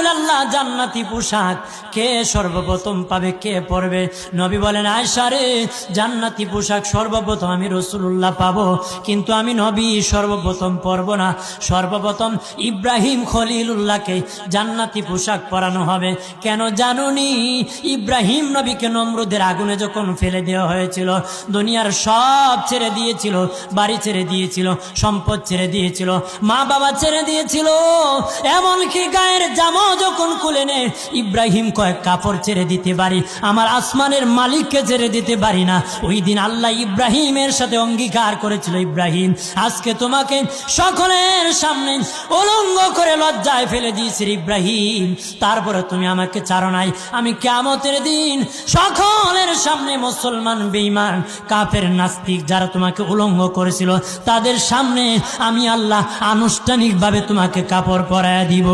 রাসূলুল্লাহ, জান্নাতি পোশাক কে সর্বপ্রথম পাবে, কে পরবে? নবী বলেন, আয়েশা রে, জান্নাতি পোশাক সর্বপ্রথম আমি রাসূলুল্লাহ পাবো, কিন্তু আমি নবী সর্বপ্রথম পরব না। সর্বপ্রথম ইব্রাহিম খলিলুল্লাহকে জান্নাতি পোশাক পরানো হবে। কেন জানুনি? ইব্রাহিম নবীকে নমরুদের আগুনে যখন ফেলে দেওয়া হয়েছিল, দুনিয়ার সব ছেড়ে দিয়েছিল, বাড়ি ছেড়ে দিয়েছিল, সম্পদ ছেড়ে দিয়েছিল, মা বাবা ছেড়ে দিয়েছিল, এমনকি গায়ের জামা যখন খুলে নে, ইব্রাহিম কয়েক কাপড় ছেড়ে দিতে পারি, আমার আসমানের মালিককে ছেড়ে দিতে পারি না। ওই দিন আল্লাহ ইব্রাহিমের সাথে অঙ্গীকার করেছিল, ইব্রাহিম আজকে তোমাকে সকলের সামনে উলঙ্গ করে লজ্জায় ফেলে দিয়েছি ইব্রাহিম, তারপরে তুমি আমাকে ছাড়ো নাই। আমি কিয়ামতের দিন সকলের সামনে মুসলমান, বেঈমান, কাফের, নাস্তিক যারা তোমাকে উলঙ্গ করেছিল, তাদের সামনে আমি আল্লাহ আনুষ্ঠানিকভাবে তোমাকে কাপড় পরায়া দিব।